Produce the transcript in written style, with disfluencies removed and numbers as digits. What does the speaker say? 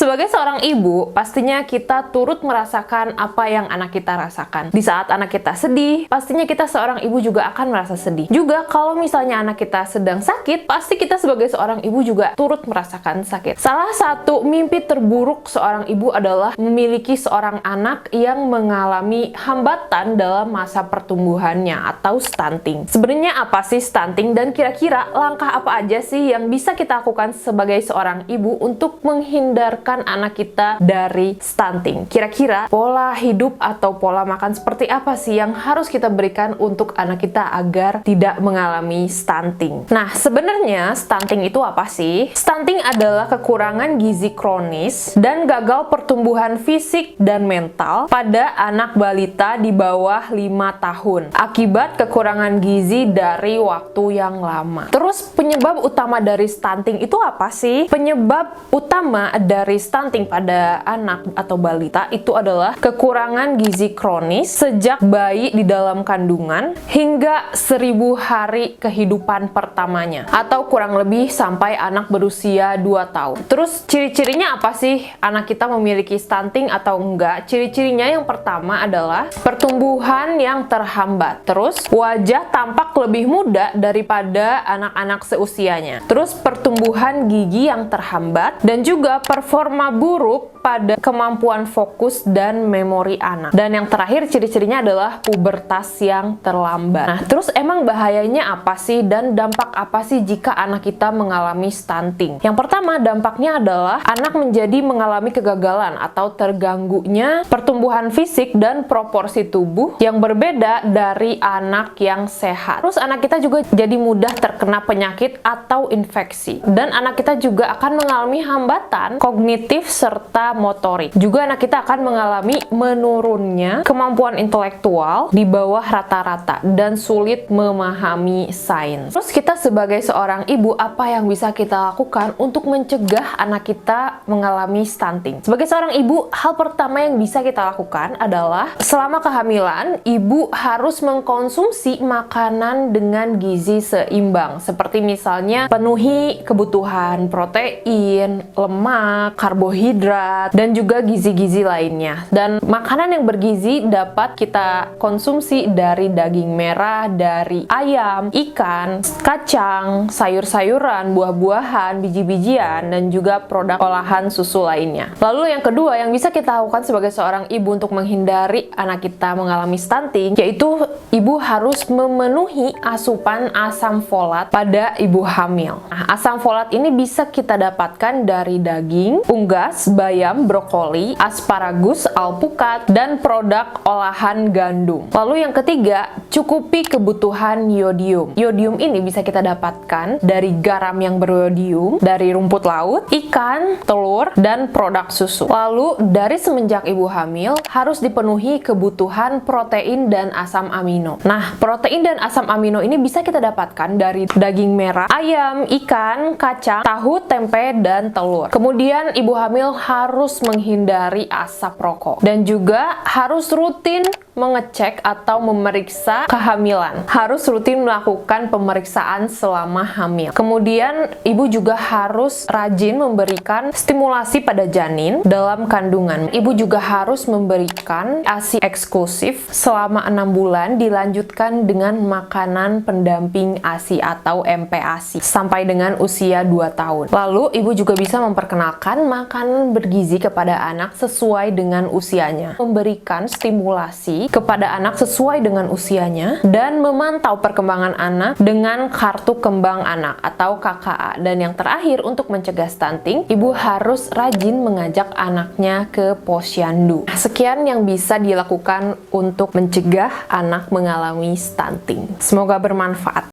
Sebagai seorang ibu, pastinya kita turut merasakan apa yang anak kita rasakan. Di saat anak kita sedih, pastinya kita seorang ibu juga akan merasa sedih. Juga kalau misalnya anak kita sedang sakit, pasti kita sebagai seorang ibu juga turut merasakan sakit. Salah satu mimpi terburuk seorang ibu adalah memiliki seorang anak yang mengalami hambatan dalam masa pertumbuhannya atau stunting. Sebenarnya apa sih stunting dan kira-kira langkah apa aja sih yang bisa kita lakukan sebagai seorang ibu untuk menghindarkan anak kita dari stunting? Kira-kira pola hidup atau pola makan seperti apa sih yang harus kita berikan untuk anak kita agar tidak mengalami stunting? Nah, sebenarnya stunting itu apa sih? Stunting adalah kekurangan gizi kronis dan gagal pertumbuhan fisik dan mental pada anak balita di bawah 5 tahun akibat kekurangan gizi dari waktu yang lama. Terus penyebab utama dari stunting itu apa sih? Penyebab utama dari stunting pada anak atau balita itu adalah kekurangan gizi kronis sejak bayi di dalam kandungan hingga 1000 hari kehidupan pertamanya atau kurang lebih sampai anak berusia 2 tahun. Terus ciri-cirinya apa sih anak kita memiliki stunting atau enggak? Ciri-cirinya yang pertama adalah pertumbuhan yang terhambat. Terus wajah tampak lebih muda daripada anak-anak seusianya. Terus pertumbuhan gigi yang terhambat dan juga performa buruk pada kemampuan fokus dan memori anak. Dan yang terakhir ciri-cirinya adalah pubertas yang terlambat. Nah, terus emang bahayanya apa sih dan dampak apa sih jika anak kita mengalami stunting? Yang pertama, dampaknya adalah anak menjadi mengalami kegagalan atau terganggunya pertumbuhan fisik dan proporsi tubuh yang berbeda dari anak yang sehat. Terus anak kita juga jadi mudah terkena penyakit atau infeksi. Dan anak kita juga akan mengalami hambatan kognitif serta motorik. Juga anak kita akan mengalami menurunnya kemampuan intelektual di bawah rata-rata dan sulit memahami sains. Terus kita sebagai seorang ibu, apa yang bisa kita lakukan untuk mencegah anak kita mengalami stunting? Sebagai seorang ibu, hal pertama yang bisa kita lakukan adalah selama kehamilan, ibu harus mengkonsumsi makanan dengan gizi seimbang. Seperti misalnya penuhi kebutuhan protein, lemak, karbohidrat, dan juga gizi-gizi lainnya. Dan makanan yang bergizi dapat kita konsumsi dari daging merah, dari ayam, ikan, kacang, sayur-sayuran, buah-buahan, biji-bijian, dan juga produk olahan susu lainnya. Lalu yang kedua yang bisa kita lakukan sebagai seorang ibu untuk menghindari anak kita mengalami stunting, yaitu ibu harus memenuhi asupan asam folat pada ibu hamil. Nah, asam folat ini bisa kita dapatkan dari daging, unggas, bayam, brokoli, asparagus, alpukat, dan produk olahan gandum. Lalu yang ketiga, cukupi kebutuhan yodium. Yodium ini bisa kita dapatkan dari garam yang beryodium, dari rumput laut, ikan, telur, dan produk susu. Lalu dari semenjak ibu hamil harus dipenuhi kebutuhan protein dan asam amino. Nah, protein dan asam amino ini bisa kita dapatkan dari daging merah, ayam, ikan, kacang, tahu, tempe, dan telur. Kemudian ibu hamil harus menghindari asap rokok dan juga harus rutin mengecek atau memeriksa kehamilan. Harus rutin melakukan pemeriksaan selama hamil. Kemudian ibu juga harus rajin memberikan stimulasi pada janin dalam kandungan. Ibu juga harus memberikan ASI eksklusif selama 6 bulan dilanjutkan dengan makanan pendamping ASI atau MPASI sampai dengan usia 2 tahun. Lalu ibu juga bisa memperkenalkan makanan bergizi kepada anak sesuai dengan usianya. Memberikan stimulasi kepada anak sesuai dengan usianya dan memantau perkembangan anak dengan kartu kembang anak atau KKA. Dan yang terakhir, untuk mencegah stunting, ibu harus rajin mengajak anaknya ke posyandu. Sekian yang bisa dilakukan untuk mencegah anak mengalami stunting. Semoga bermanfaat.